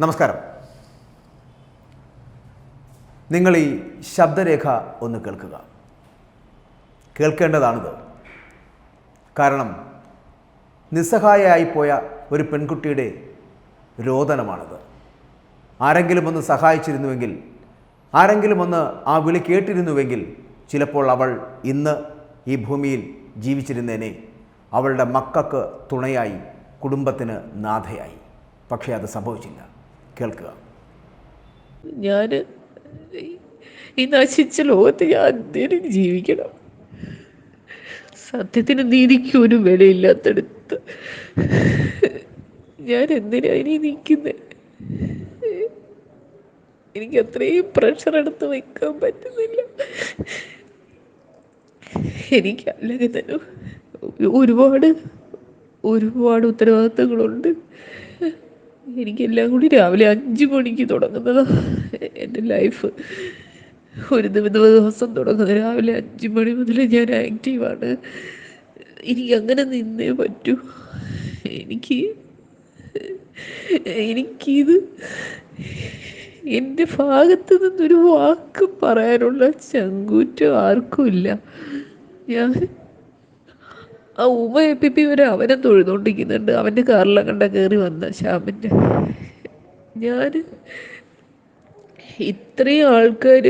നമസ്കാരം. നിങ്ങൾ ഈ ശബ്ദരേഖ ഒന്ന് കേൾക്കുക. കേൾക്കേണ്ടതാണിത്. കാരണം നിസ്സഹായയായിപ്പോയ ഒരു പെൺകുട്ടിയുടെ രോദനമാണിത്. ആരെങ്കിലും ഒന്ന് സഹായിച്ചിരുന്നുവെങ്കിൽ, ആരെങ്കിലും ഒന്ന് ആ വിളി കേട്ടിരുന്നുവെങ്കിൽ ചിലപ്പോൾ അവൾ ഇന്ന് ഈ ഭൂമിയിൽ ജീവിച്ചിരുന്നേനെ. അവളുടെ മക്കൾക്ക് തുണയായി, കുടുംബത്തിന് നാഥയായി. പക്ഷേ അത് സംഭവിച്ചില്ല. കേൾക്കുക. ഞാൻ ഈ നശിച്ച ലോകത്ത് ഞാൻ എന്തിനും ജീവിക്കണം. സത്യത്തിന് നീതിക്ക് ഒരു വിലയില്ലാത്തടുത്ത് ഞാൻ എന്തിനാ ഇനി നിൽക്കുന്നത്? എനിക്ക് അത്രയും പ്രഷർ എടുത്ത് വെക്കാൻ പറ്റുന്നില്ല. എനിക്ക് അല്ലെങ്കിൽ തന്നെ ഒരുപാട് ഉത്തരവാദിത്തങ്ങളുണ്ട്. എനിക്കെല്ലാം കൂടി രാവിലെ 5 മണിക്ക് തുടങ്ങുന്നതാണ് എൻ്റെ ലൈഫ്. ഒരു ദിവസം തുടങ്ങുന്നത് രാവിലെ 5 മണി മുതൽ ഞാൻ ആക്റ്റീവാണ്. എനിക്ക് അങ്ങനെ നിന്നേ പറ്റൂ. എനിക്കിത് എൻ്റെ ഭാഗത്ത് നിന്നൊരു വാക്ക് പറയാനുള്ള ചങ്കൂറ്റം ആർക്കുമില്ല. ഞാൻ ആ ഉമ്മ വരെ അവനെ തൊഴുതോണ്ടിരിക്കുന്നുണ്ട്. അവൻ്റെ കാറിലാണ് കയറി വന്ന ശ്യാമിൻ്റെ. ഞാൻ ഇത്രയും ആൾക്കാർ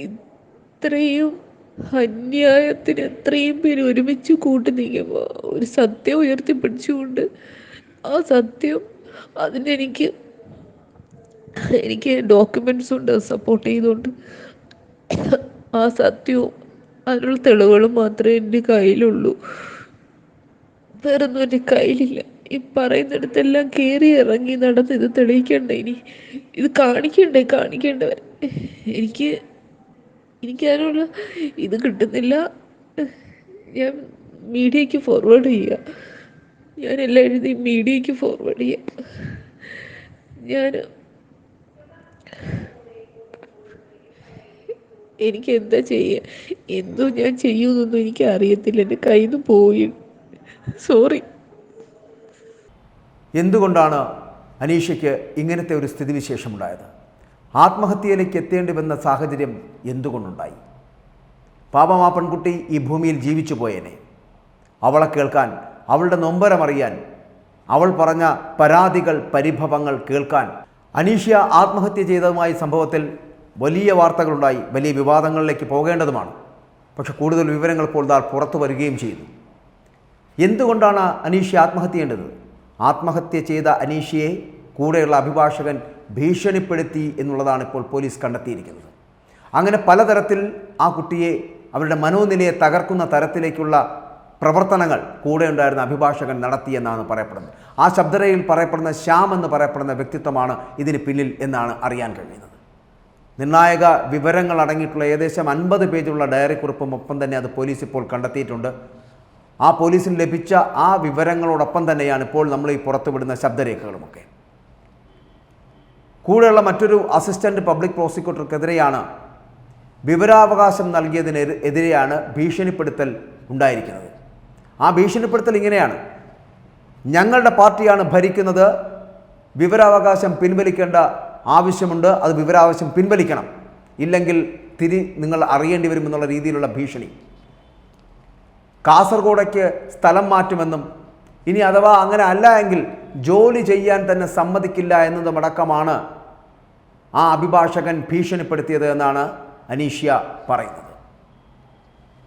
ഇത്രയും അന്യായത്തിന് എത്രയും പേര് ഒരുമിച്ച് കൂട്ടി നിൽക്കുമ്പോൾ ഒരു സത്യം ഉയർത്തിപ്പിടിച്ചുകൊണ്ട് ആ സത്യം അതിനെനിക്ക് ഡോക്യുമെൻറ്റ്സ് ഉണ്ട് സപ്പോർട്ട് ചെയ്തുകൊണ്ട് ആ സത്യവും അതിനുള്ള തെളിവുകളും മാത്രമേ എൻ്റെ കയ്യിലുള്ളൂ. വേറൊന്നും എൻ്റെ കയ്യിലില്ല. ഈ പറയുന്നിടത്തെല്ലാം കയറി ഇറങ്ങി നടന്ന് ഇത് തെളിയിക്കണ്ടേ? ഇത് കാണിക്കേണ്ടവർ എനിക്കതിനുള്ള ഇത് കിട്ടുന്നില്ല. ഞാൻ മീഡിയയ്ക്ക് ഫോർവേഡ് ചെയ്യുക. ഞാനെല്ലാം എഴുതി മീഡിയയ്ക്ക് ഫോർവേഡ് ചെയ്യുക. എനിക്ക് എന്താ ചെയ്യുക? എന്തോ ഞാൻ ചെയ്യുമെന്നൊന്നും എനിക്ക് അറിയത്തില്ല. എൻ്റെ കയ്യിൽ നിന്ന് പോയി. സോറി. എന്തുകൊണ്ടാണ് അനീഷയ്ക്ക് ഇങ്ങനത്തെ ഒരു സ്ഥിതിവിശേഷമുണ്ടായത്? ആത്മഹത്യയിലേക്ക് എത്തേണ്ടി വന്ന സാഹചര്യം എന്തുകൊണ്ടുണ്ടായി? പാപം ആ പെൺകുട്ടി ഈ ഭൂമിയിൽ ജീവിച്ചു പോയേനെ. അവളെ കേൾക്കാൻ, അവളുടെ നൊമ്പരമറിയാൻ, അവൾ പറഞ്ഞ പരാതികൾ, പരിഭവങ്ങൾ കേൾക്കാൻ അനീഷ്യ ആത്മഹത്യ ചെയ്തതുമായ സംഭവത്തിൽ വലിയ വാർത്തകളുണ്ടായി. വലിയ വിവാദങ്ങളിലേക്ക് പോകേണ്ടതുമാണ്. പക്ഷെ കൂടുതൽ വിവരങ്ങൾ ഇപ്പോൾ പുറത്തു വരികയും ചെയ്യുന്നു. എന്തുകൊണ്ടാണ് അനീഷ്യ ആത്മഹത്യ ചെയ്യേണ്ടത്? ആത്മഹത്യ ചെയ്ത അനീഷ്യയെ കൂടെയുള്ള അഭിഭാഷകൻ ഭീഷണിപ്പെടുത്തി എന്നുള്ളതാണ് ഇപ്പോൾ പോലീസ് കണ്ടെത്തിയിരിക്കുന്നത്. അങ്ങനെ പലതരത്തിൽ ആ കുട്ടിയെ, അവരുടെ മനോനിലയെ തകർക്കുന്ന തരത്തിലേക്കുള്ള പ്രവർത്തനങ്ങൾ കൂടെ ഉണ്ടായിരുന്ന അഭിഭാഷകൻ നടത്തിയെന്നാണ് പറയപ്പെടുന്നത്. ആ ശബ്ദരയിൽ പറയപ്പെടുന്ന ശ്യാം എന്ന് പറയപ്പെടുന്ന വ്യക്തിത്വമാണ് ഇതിന് പിന്നിൽ എന്നാണ് അറിയാൻ കഴിയുന്നത്. നിർണായക വിവരങ്ങൾ അടങ്ങിയിട്ടുള്ള ഏകദേശം 50 പേജുള്ള ഡയറി കുറിപ്പും ഒപ്പം തന്നെ അത് പോലീസ് ഇപ്പോൾ കണ്ടെത്തിയിട്ടുണ്ട്. ആ പോലീസിന് ലഭിച്ച ആ വിവരങ്ങളോടൊപ്പം തന്നെയാണ് ഇപ്പോൾ നമ്മൾ ഈ പുറത്തുവിടുന്ന ശബ്ദരേഖകളുമൊക്കെ. കൂടെയുള്ള മറ്റൊരു അസിസ്റ്റന്റ് പബ്ലിക് പ്രോസിക്യൂട്ടർക്കെതിരെയാണ്, വിവരാവകാശം നൽകിയതിനെതിരെയാണ് ഭീഷണിപ്പെടുത്തൽ ഉണ്ടായിരിക്കുന്നത്. ആ ഭീഷണിപ്പെടുത്തൽ ഇങ്ങനെയാണ്: ഞങ്ങളുടെ പാർട്ടിയാണ് ഭരിക്കുന്നത്, വിവരാവകാശം പിൻവലിക്കേണ്ട ആവശ്യമുണ്ട്, അത് വിവരാവകാശം പിൻവലിക്കണം, ഇല്ലെങ്കിൽ നിങ്ങൾ അറിയേണ്ടി വരുമെന്നുള്ള രീതിയിലുള്ള ഭീഷണി. കാസർഗോഡേക്ക് സ്ഥലം മാറ്റുമെന്നും ഇനി അഥവാ അങ്ങനെ അല്ല എങ്കിൽ ജോലി ചെയ്യാൻ തന്നെ സമ്മതിക്കില്ല എന്നതുമടക്കമാണ് ആ അഭിഭാഷകൻ ഭീഷണിപ്പെടുത്തിയത് എന്നാണ് അനീഷ്യ പറയുന്നത്.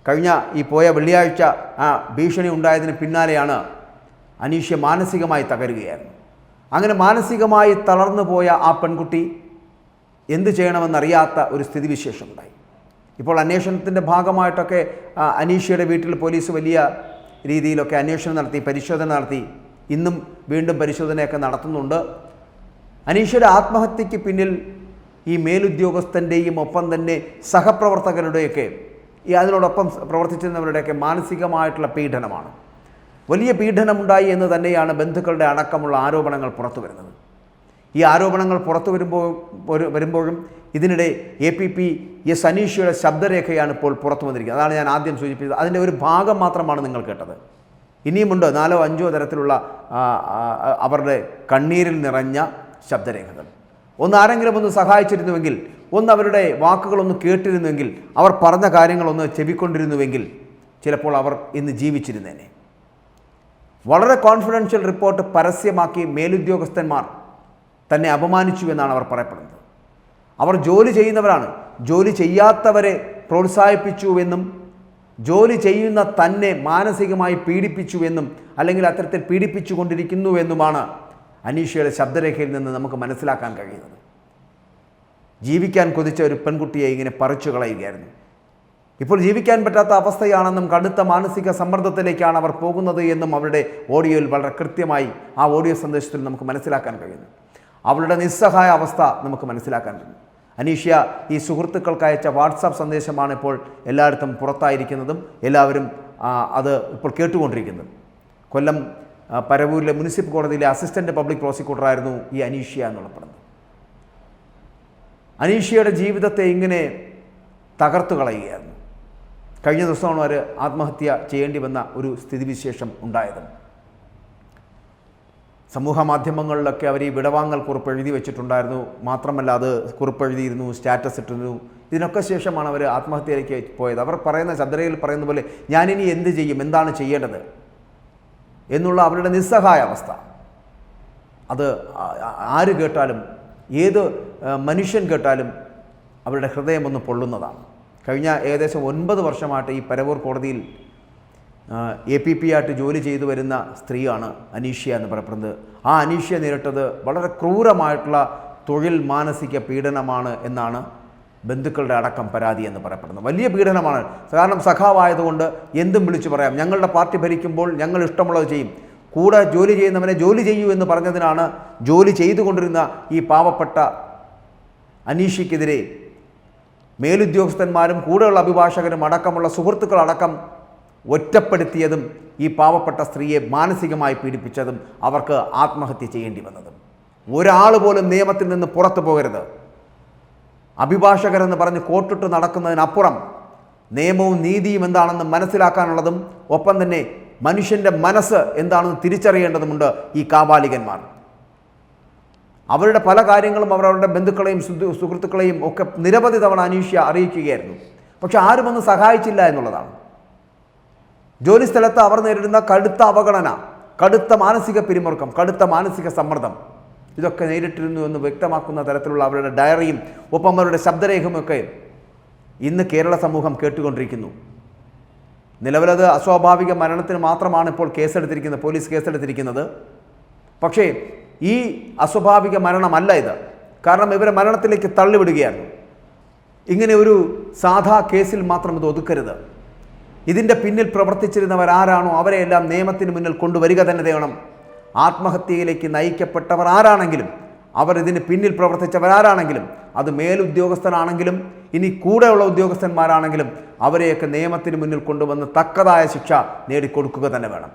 കഴിഞ്ഞ ഈ പോയ വെള്ളിയാഴ്ച ആ ഭീഷണി ഉണ്ടായതിന് പിന്നാലെയാണ് അനീഷ്യ മാനസികമായി തകരുകയായിരുന്നു. അങ്ങനെ മാനസികമായി തളർന്നു പോയ ആ പെൺകുട്ടി എന്ത് ചെയ്യണമെന്നറിയാത്ത ഒരു സ്ഥിതിവിശേഷമുണ്ടായി. ഇപ്പോൾ അന്വേഷണത്തിൻ്റെ ഭാഗമായിട്ടൊക്കെ അനീഷ്യയുടെ വീട്ടിൽ പോലീസ് വലിയ രീതിയിലൊക്കെ അന്വേഷണം നടത്തി, പരിശോധന നടത്തി. ഇന്നും വീണ്ടും പരിശോധനയൊക്കെ നടത്തുന്നുണ്ട്. അനീഷ്യയുടെ ആത്മഹത്യയ്ക്ക് പിന്നിൽ ഈ മേലുദ്യോഗസ്ഥൻ്റെയും ഒപ്പം തന്നെ സഹപ്രവർത്തകരുടെയൊക്കെ അതിനോടൊപ്പം പ്രവർത്തിച്ചിരുന്നവരുടെയൊക്കെ മാനസികമായിട്ടുള്ള പീഡനമാണ്. വലിയ പീഡനമുണ്ടായി എന്ന് തന്നെയാണ് ബന്ധുക്കളുടെ അടക്കമുള്ള ആരോപണങ്ങൾ പുറത്തു വരുന്നത്. ഈ ആരോപണങ്ങൾ പുറത്തു വരുമ്പോഴും ഇതിനിടെ APP എസ് അനീഷ്യയുടെ ശബ്ദരേഖയാണ് ഇപ്പോൾ പുറത്തു വന്നിരിക്കുന്നത്. അതാണ് ഞാൻ ആദ്യം സൂചിപ്പിച്ചത്. അതിൻ്റെ ഒരു ഭാഗം മാത്രമാണ് നിങ്ങൾ കേട്ടത്. ഇനിയുമുണ്ട് 4-5 തരത്തിലുള്ള അവരുടെ കണ്ണീരിൽ നിറഞ്ഞ ശബ്ദരേഖകൾ. ആരെങ്കിലും ഒന്ന് സഹായിച്ചിരുന്നുവെങ്കിൽ, അവരുടെ വാക്കുകളൊന്ന് കേട്ടിരുന്നുവെങ്കിൽ, അവർ പറഞ്ഞ കാര്യങ്ങളൊന്ന് ചെവിക്കൊണ്ടിരുന്നുവെങ്കിൽ ചിലപ്പോൾ അവർ ഇന്ന് ജീവിച്ചിരുന്നേനെ. വളരെ കോൺഫിഡൻഷ്യൽ റിപ്പോർട്ട് പരസ്യമാക്കി മേലുദ്യോഗസ്ഥന്മാർ തന്നെ അപമാനിച്ചു എന്നാണ് അവർ പറയപ്പെടുന്നത്. അവർ ജോലി ചെയ്യുന്നവരാണ്. ജോലി ചെയ്യാത്തവരെ പ്രോത്സാഹിപ്പിച്ചുവെന്നും ജോലി ചെയ്യുന്ന തന്നെ മാനസികമായി പീഡിപ്പിച്ചുവെന്നും അല്ലെങ്കിൽ അത്തരത്തിൽ പീഡിപ്പിച്ചുകൊണ്ടിരിക്കുന്നുവെന്നുമാണ് അനീഷയുടെ ശബ്ദരേഖയിൽ നിന്ന് നമുക്ക് മനസ്സിലാക്കാൻ കഴിയുന്നത്. ജീവിക്കാൻ കൊതിച്ച ഒരു പെൺകുട്ടിയെ ഇങ്ങനെ പറിച്ചു കളയുകയായിരുന്നു. ഇപ്പോൾ ജീവിക്കാൻ പറ്റാത്ത അവസ്ഥയാണെന്നും കടുത്ത മാനസിക സമ്മർദ്ദത്തിലേക്കാണ് അവർ പോകുന്നത് എന്നും അവരുടെ ഓഡിയോയിൽ വളരെ കൃത്യമായി ആ ഓഡിയോ സന്ദേശത്തിൽ നമുക്ക് മനസ്സിലാക്കാൻ കഴിയുന്നു. അവളുടെ നിസ്സഹായ അവസ്ഥ നമുക്ക് മനസ്സിലാക്കാൻ കഴിയും. അനീഷ്യ ഈ സുഹൃത്തുക്കൾക്ക് അയച്ച വാട്സാപ്പ് സന്ദേശമാണ് ഇപ്പോൾ എല്ലായിടത്തും പുറത്തായിരിക്കുന്നതും എല്ലാവരും അത് ഇപ്പോൾ കേട്ടുകൊണ്ടിരിക്കുന്നതും. കൊല്ലം പരവൂരിലെ മുനിസിപ്പൽ കോടതിയിലെ അസിസ്റ്റന്റ് പബ്ലിക് പ്രോസിക്യൂട്ടറായിരുന്നു ഈ അനീഷ്യ എന്നുള്ളപ്പെടുന്നത്. അനീഷ്യയുടെ ജീവിതത്തെ ഇങ്ങനെ തകർത്തു കളയുകയായിരുന്നു. കഴിഞ്ഞ ദിവസമാണ് അവർ ആത്മഹത്യ ചെയ്യേണ്ടി വന്ന ഒരു സ്ഥിതിവിശേഷം ഉണ്ടായത്. സമൂഹ മാധ്യമങ്ങളിലൊക്കെ അവർ ഈ വിടവാങ്ങൽ കുറിപ്പ് എഴുതി വെച്ചിട്ടുണ്ടായിരുന്നു. മാത്രമല്ല അത് കുറിപ്പ് എഴുതിയിരുന്നു, സ്റ്റാറ്റസ് ഇട്ടിരുന്നു. ഇതിനൊക്കെ ശേഷമാണ് അവർ ആത്മഹത്യയിലേക്ക് പോയത്. അവർ പറയുന്ന ശബ്ദരേഖയിൽ പറയുന്ന പോലെ ഞാനിനി എന്ത് ചെയ്യും, എന്താണ് ചെയ്യേണ്ടത് എന്നുള്ള അവരുടെ നിസ്സഹായ അവസ്ഥ അത് ആര് കേട്ടാലും, ഏത് മനുഷ്യൻ കേട്ടാലും അവരുടെ ഹൃദയം ഒന്ന് പൊള്ളുന്നതാണ്. കഴിഞ്ഞ ഏകദേശം 9 വർഷമായിട്ട് ഈ പരവൂർ കോടതിയിൽ APP ആയിട്ട് ജോലി ചെയ്തു വരുന്ന സ്ത്രീയാണ് അനീഷ്യ എന്ന് പറയപ്പെടുന്നത്. ആ അനീഷ്യ നേരിട്ടത് വളരെ ക്രൂരമായിട്ടുള്ള തൊഴിൽ മാനസിക പീഡനമാണ് എന്നാണ് ബന്ധുക്കളുടെ അടക്കം പരാതി എന്ന് പറയപ്പെടുന്നത്. വലിയ പീഡനമാണ്. കാരണം സഖാവായതുകൊണ്ട് എന്തും വിളിച്ചു പറയാം. ഞങ്ങളുടെ പാർട്ടി ഭരിക്കുമ്പോൾ ഞങ്ങൾ ഇഷ്ടമുള്ളത് ചെയ്യും. കൂടെ ജോലി ചെയ്യുന്നവനെ ജോലി ചെയ്യൂ എന്ന് പറഞ്ഞതിനാണ് ജോലി ചെയ്തുകൊണ്ടിരുന്ന ഈ പാവപ്പെട്ട അനീഷ്യക്കെതിരെ മേലുദ്യോഗസ്ഥന്മാരും കൂടെയുള്ള അഭിഭാഷകരും അടക്കമുള്ള സുഹൃത്തുക്കളടക്കം ഒറ്റപ്പെടുത്തിയതും ഈ പാവപ്പെട്ട സ്ത്രീയെ മാനസികമായി പീഡിപ്പിച്ചതും അവർക്ക് ആത്മഹത്യ ചെയ്യേണ്ടി വന്നതും. ഒരാൾ പോലും നിയമത്തിൽ നിന്ന് പുറത്തു പോകരുത്. അഭിഭാഷകരെന്ന് പറഞ്ഞ് കോട്ടിട്ട് നടക്കുന്നതിനപ്പുറം നിയമവും നീതിയും എന്താണെന്ന് മനസ്സിലാക്കാനുള്ളതും ഒപ്പം തന്നെ മനുഷ്യൻ്റെ മനസ്സ് എന്താണെന്ന് തിരിച്ചറിയേണ്ടതുമുണ്ട് ഈ കാബാലികന്മാർ. അവരുടെ പല കാര്യങ്ങളും അവരവരുടെ ബന്ധുക്കളെയും സുഹൃത്തുക്കളെയും ഒക്കെ നിരവധി തവണ അനീഷ്യ അറിയിക്കുകയായിരുന്നു. പക്ഷെ ആരുമൊന്നും സഹായിച്ചില്ല എന്നുള്ളതാണ്. ജോലിസ്ഥലത്ത് അവർ നേരിടുന്ന കടുത്ത അവഗണന, കടുത്ത മാനസിക പിരിമുറുക്കം, കടുത്ത മാനസിക സമ്മർദ്ദം ഇതൊക്കെ നേരിട്ടിരുന്നു എന്ന് വ്യക്തമാക്കുന്ന തരത്തിലുള്ള അവരുടെ ഡയറിയും ഒപ്പം അവരുടെ ശബ്ദരേഖയുമൊക്കെ ഇന്ന് കേരള സമൂഹം കേട്ടുകൊണ്ടിരിക്കുന്നു. നിലവിലത് അസ്വാഭാവിക മരണത്തിന് മാത്രമാണ് ഇപ്പോൾ കേസെടുത്തിരിക്കുന്നത്, പോലീസ് കേസെടുത്തിരിക്കുന്നത്. പക്ഷേ ഈ അസ്വാഭാവിക മരണമല്ല ഇത്. കാരണം ഇവരെ മരണത്തിലേക്ക് തള്ളിവിടുകയായിരുന്നു. ഇങ്ങനെ ഒരു സാധാ കേസിൽ മാത്രം ഇത് ഒതുക്കരുത്. ഇതിൻ്റെ പിന്നിൽ പ്രവർത്തിച്ചിരുന്നവരാരാണോ അവരെയെല്ലാം നിയമത്തിന് മുന്നിൽ കൊണ്ടുവരിക തന്നെ വേണം. ആത്മഹത്യയിലേക്ക് നയിക്കപ്പെട്ടവർ ആരാണെങ്കിലും, അവർ ഇതിന് പിന്നിൽ പ്രവർത്തിച്ചവരാരാണെങ്കിലും, അത് മേലുദ്യോഗസ്ഥനാണെങ്കിലും ഇനി കൂടെയുള്ള ഉദ്യോഗസ്ഥന്മാരാണെങ്കിലും അവരെയൊക്കെ നിയമത്തിന് മുന്നിൽ കൊണ്ടുവന്ന് തക്കതായ ശിക്ഷ നേടിക്കൊടുക്കുക തന്നെ വേണം.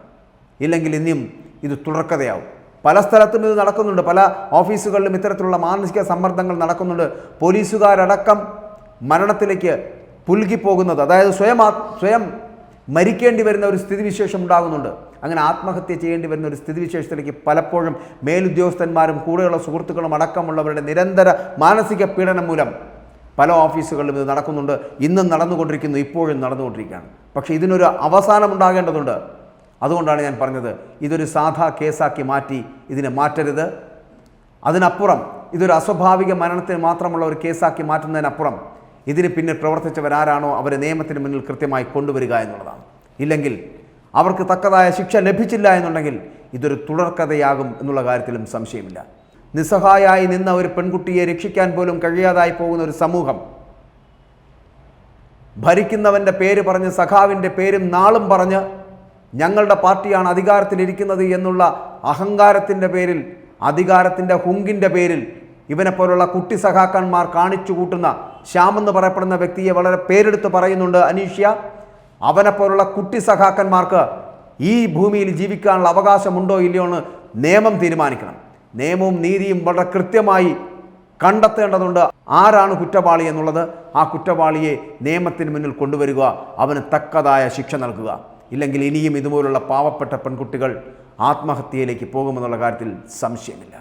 ഇല്ലെങ്കിൽ ഇനിയും ഇത് തുടർക്കഥയാവും. പല സ്ഥലത്തും ഇത് നടക്കുന്നുണ്ട്. പല ഓഫീസുകളിലും ഇത്തരത്തിലുള്ള മാനസിക സമ്മർദ്ദങ്ങൾ നടക്കുന്നുണ്ട്. പോലീസുകാരടക്കം മരണത്തിലേക്ക് പുൽകിപ്പോകുന്നത്, അതായത് സ്വയം മരിക്കേണ്ടി വരുന്ന ഒരു സ്ഥിതിവിശേഷം ഉണ്ടാകുന്നുണ്ട്. അങ്ങനെ ആത്മഹത്യ ചെയ്യേണ്ടി വരുന്ന ഒരു സ്ഥിതിവിശേഷത്തിലേക്ക് പലപ്പോഴും മേലുദ്യോഗസ്ഥന്മാരും കൂടെയുള്ള സുഹൃത്തുക്കളും അടക്കമുള്ളവരുടെ നിരന്തര മാനസിക പീഡനം മൂലം പല ഓഫീസുകളിലും ഇത് നടക്കുന്നുണ്ട്. ഇന്നും നടന്നുകൊണ്ടിരിക്കുന്നു, ഇപ്പോഴും നടന്നുകൊണ്ടിരിക്കുകയാണ്. പക്ഷേ ഇതിനൊരു അവസാനം ഉണ്ടാകേണ്ടതുണ്ട്. അതുകൊണ്ടാണ് ഞാൻ പറഞ്ഞത്, ഇതൊരു സാധാ കേസാക്കി മാറ്റി ഇതിനെ മാറ്റരുത്. അതിനപ്പുറം ഇതൊരു അസ്വാഭാവിക മരണത്തിന് മാത്രമുള്ള ഒരു കേസാക്കി മാറ്റുന്നതിനപ്പുറം ഇതിന് പിന്നിൽ പ്രവർത്തിച്ചവരാരാണോ അവരെ നിയമത്തിന് മുന്നിൽ കൃത്യമായി കൊണ്ടുവരിക എന്നുള്ളതാണ്. ഇല്ലെങ്കിൽ അവർക്ക് തക്കതായ ശിക്ഷ ലഭിച്ചില്ല എന്നുണ്ടെങ്കിൽ ഇതൊരു തുടർക്കഥയാകും എന്നുള്ള കാര്യത്തിലും സംശയമില്ല. നിസ്സഹായായി നിന്ന ഒരു പെൺകുട്ടിയെ രക്ഷിക്കാൻ പോലും കഴിയാതായി പോകുന്ന ഒരു സമൂഹം, ഭരിക്കുന്നവൻ്റെ പേര് പറഞ്ഞ് സഖാവിൻ്റെ പേരും നാളും പറഞ്ഞ് ഞങ്ങളുടെ പാർട്ടിയാണ് അധികാരത്തിലിരിക്കുന്നത് എന്നുള്ള അഹങ്കാരത്തിൻ്റെ പേരിൽ, അധികാരത്തിൻ്റെ ഹുങ്കിൻ്റെ പേരിൽ ഇവനെപ്പോലുള്ള കുട്ടി സഖാക്കന്മാർ കാണിച്ചു കൂട്ടുന്ന ശ്യാമെന്ന് പറയപ്പെടുന്ന വ്യക്തിയെ വളരെ പേരെടുത്ത് പറയുന്നുണ്ട് അനീഷ്യ. അവനെപ്പോലുള്ള കുട്ടി സഖാക്കന്മാർക്ക് ഈ ഭൂമിയിൽ ജീവിക്കാനുള്ള അവകാശമുണ്ടോ ഇല്ലയോ എന്ന് നിയമം തീരുമാനിക്കണം. നിയമവും നീതിയും വളരെ കൃത്യമായി കണ്ടെത്തേണ്ടതുണ്ട്. ആരാണ് കുറ്റവാളി എന്നുള്ളത്, ആ കുറ്റവാളിയെ നിയമത്തിന് മുന്നിൽ കൊണ്ടുവരിക, അവന് തക്കതായ ശിക്ഷ നൽകുക. ഇല്ലെങ്കിൽ ഇനിയും ഇതുപോലുള്ള പാവപ്പെട്ട പെൺകുട്ടികൾ ആത്മഹത്യയിലേക്ക് പോകുമെന്നുള്ള കാര്യത്തിൽ സംശയമില്ല.